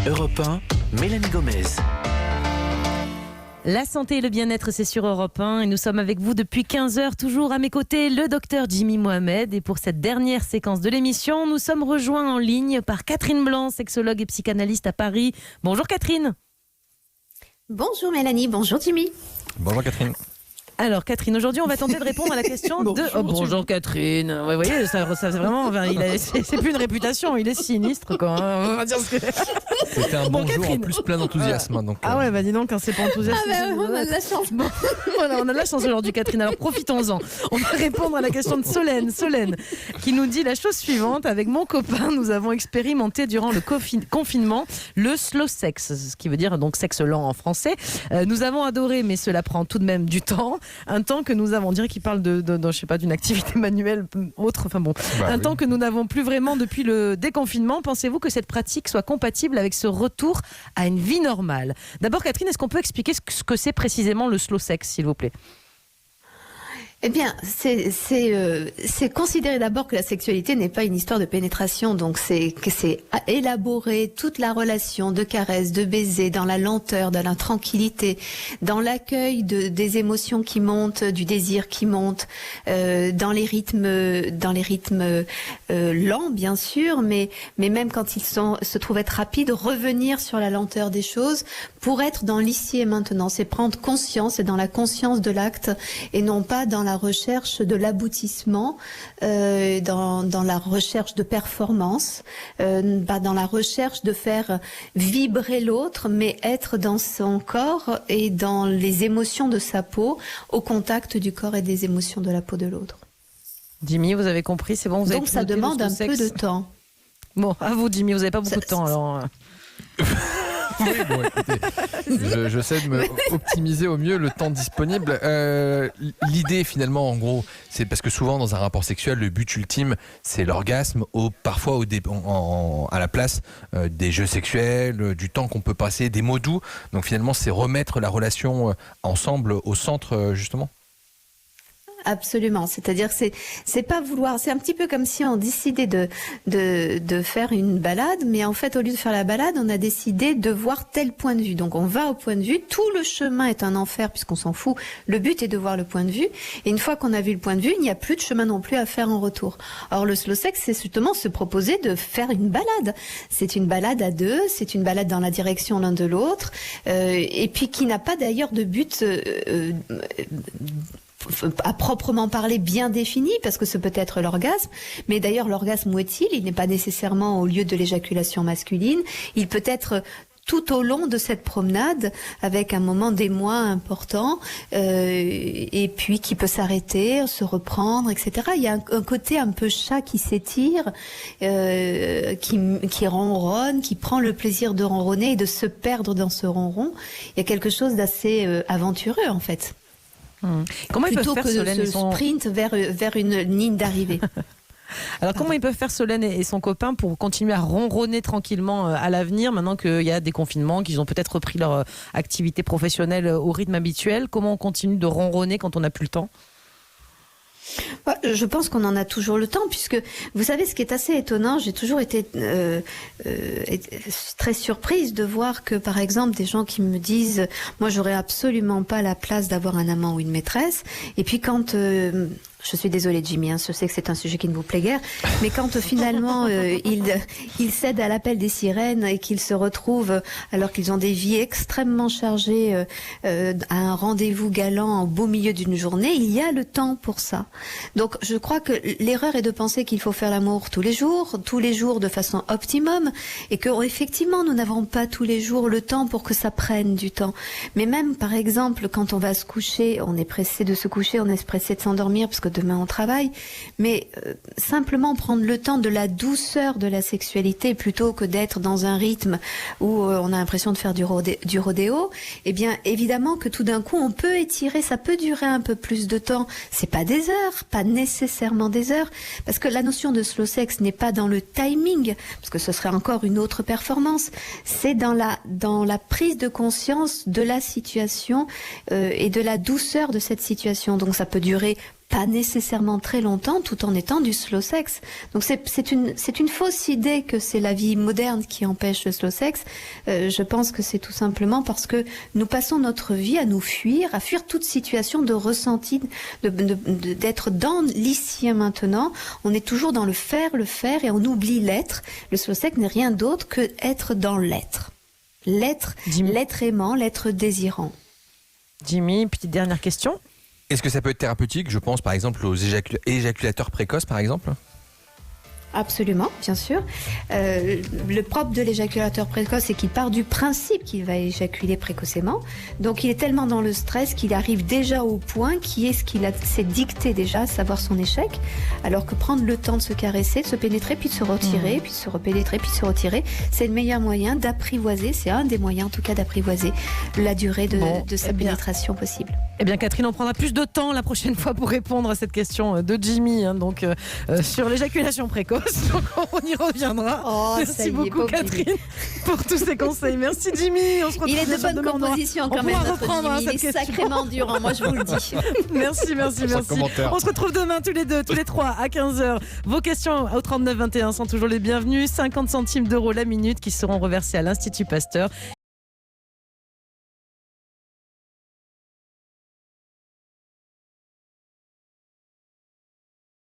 Europe 1, Mélanie Gomez. La santé et le bien-être, c'est sur Europe 1 et nous sommes avec vous depuis 15h, toujours à mes côtés, le docteur Jimmy Mohamed. Et pour cette dernière séquence de l'émission, nous sommes rejoints en ligne par Catherine Blanc, sexologue et psychanalyste à Paris. Bonjour Catherine. Bonjour Mélanie, bonjour Jimmy. Bonjour Catherine. Alors Catherine, aujourd'hui on va tenter de répondre à la question de... bonjour Catherine. Ouais, vous voyez, ça c'est vraiment... Enfin, c'est plus une réputation, il est sinistre quoi. On va dire ce que... C'était un bon jour en Catherine. plus plein d'enthousiasme. Donc, Ah ouais, bah dis donc, quand c'est pas enthousiaste... On a de la chance. Bon, voilà, on a de la chance aujourd'hui Catherine, alors profitons-en. On va répondre à la question de Solène qui nous dit la chose suivante: avec mon copain, nous avons expérimenté durant le confinement le slow sex, ce qui veut dire donc sexe lent en français. Nous avons adoré, mais cela prend tout de même du temps. Un temps que nous avons, on dirait qu'il parle de je sais pas, d'une activité manuelle autre, enfin bon, temps que nous n'avons plus vraiment depuis le déconfinement. Pensez-vous que cette pratique soit compatible avec ce retour à une vie normale? D'abord Catherine, est-ce qu'on peut expliquer ce que c'est précisément le slow sex, s'il vous plaît? Eh bien, c'est considérer d'abord que la sexualité n'est pas une histoire de pénétration, donc c'est élaborer toute la relation de caresses, de baisers, dans la lenteur, dans la tranquillité, dans l'accueil des émotions qui montent, du désir qui monte, dans les rythmes lents bien sûr, mais même quand ils se trouvent être rapides, revenir sur la lenteur des choses pour être dans l'ici et maintenant. C'est prendre conscience, c'est dans la conscience de l'acte et non pas dans la recherche de l'aboutissement, dans la recherche de performance, pas dans la recherche de faire vibrer l'autre, mais être dans son corps et dans les émotions de sa peau, au contact du corps et des émotions de la peau de l'autre. Jimmy, vous avez compris, c'est bon, vous avez Donc ça demande un peu de temps. Bon, à vous Jimmy, vous n'avez pas beaucoup de temps alors. Oui, bon, écoutez, je sais de me optimiser au mieux le temps disponible. L'idée, finalement, en gros, c'est parce que souvent, dans un rapport sexuel, le but ultime, c'est l'orgasme, parfois à la place des jeux sexuels, du temps qu'on peut passer, des mots doux. Donc, finalement, c'est remettre la relation ensemble au centre, justement. Absolument, c'est-à-dire c'est pas vouloir, c'est un petit peu comme si on décidait de faire une balade, mais en fait au lieu de faire la balade, on a décidé de voir tel point de vue. Donc on va au point de vue, tout le chemin est un enfer puisqu'on s'en fout. Le but est de voir le point de vue, et une fois qu'on a vu le point de vue, il n'y a plus de chemin non plus à faire en retour. Or le slow sex, c'est justement se proposer de faire une balade. C'est une balade à deux, c'est une balade dans la direction l'un de l'autre, et puis qui n'a pas d'ailleurs de but à proprement parler bien défini, parce que ce peut être l'orgasme, mais d'ailleurs l'orgasme, où est-il? Il n'est pas nécessairement au lieu de l'éjaculation masculine, il peut être tout au long de cette promenade, avec un moment d'émoi important, et puis qui peut s'arrêter, se reprendre, etc. Il y a un côté un peu chat qui s'étire, qui ronronne, qui prend le plaisir de ronronner et de se perdre dans ce ronron. Il y a quelque chose d'assez aventureux en fait. Comment ils plutôt peuvent faire que Solène ce et son... sprint vers une ligne d'arrivée. Alors comment ils peuvent faire Solène et son copain pour continuer à ronronner tranquillement à l'avenir, maintenant qu'il y a des confinements, qu'ils ont peut-être repris leur activité professionnelle au rythme habituel? Comment on continue de ronronner quand on n'a plus le temps? Je pense qu'on en a toujours le temps, puisque vous savez ce qui est assez étonnant, j'ai toujours été très surprise de voir que par exemple des gens qui me disent moi j'aurais absolument pas la place d'avoir un amant ou une maîtresse, et puis quand je suis désolée Jimmy, je sais que c'est un sujet qui ne vous plaît guère, mais quand finalement ils cèdent à l'appel des sirènes et qu'ils se retrouvent, alors qu'ils ont des vies extrêmement chargées, à un rendez-vous galant en beau milieu d'une journée, il y a le temps pour ça. Donc je crois que l'erreur est de penser qu'il faut faire l'amour tous les jours de façon optimum, et que effectivement nous n'avons pas tous les jours le temps pour que ça prenne du temps. Mais même par exemple quand on va se coucher, on est pressé de se coucher, on est pressé de s'endormir parce que demain on travaille, mais simplement prendre le temps de la douceur de la sexualité plutôt que d'être dans un rythme où on a l'impression de faire du rodéo, eh bien évidemment que tout d'un coup on peut étirer, ça peut durer un peu plus de temps. C'est pas des heures, pas nécessairement des heures, parce que la notion de slow sex n'est pas dans le timing, parce que ce serait encore une autre performance, c'est dans la prise de conscience de la situation et de la douceur de cette situation. Donc ça peut durer pas nécessairement très longtemps tout en étant du slow sex. Donc c'est une fausse idée que c'est la vie moderne qui empêche le slow sex. Je pense que c'est tout simplement parce que nous passons notre vie à nous fuir, à fuir toute situation de ressenti, d'être dans l'ici et maintenant. On est toujours dans le faire et on oublie l'être. Le slow sex n'est rien d'autre que être dans l'être. L'être aimant, l'être désirant. Jimmy, petite dernière question. Est-ce que ça peut être thérapeutique? Je pense par exemple aux éjaculateurs précoces, par exemple. Absolument, bien sûr. Le propre de l'éjaculateur précoce, c'est qu'il part du principe qu'il va éjaculer précocement. Donc il est tellement dans le stress qu'il arrive déjà au point qui est ce qu'il s'est dicté déjà, à savoir son échec. Alors que prendre le temps de se caresser, de se pénétrer, puis de se retirer, puis de se repénétrer, puis de se retirer, c'est le meilleur moyen d'apprivoiser, c'est un des moyens en tout cas d'apprivoiser la durée de sa pénétration possible. Eh bien Catherine, on prendra plus de temps la prochaine fois pour répondre à cette question de Jimmy, sur l'éjaculation précoce. Donc on y reviendra. Oh, merci beaucoup Catherine pour tous ces conseils. Merci Jimmy. On se retrouve. Il est de bonne composition quand même. Notre Jimmy. Il est sacrément dur, moi je vous le dis. Merci. On se retrouve demain tous les trois à 15h. Vos questions au 39 21 sont toujours les bienvenues. 50 centimes d'euros la minute qui seront reversés à l'Institut Pasteur.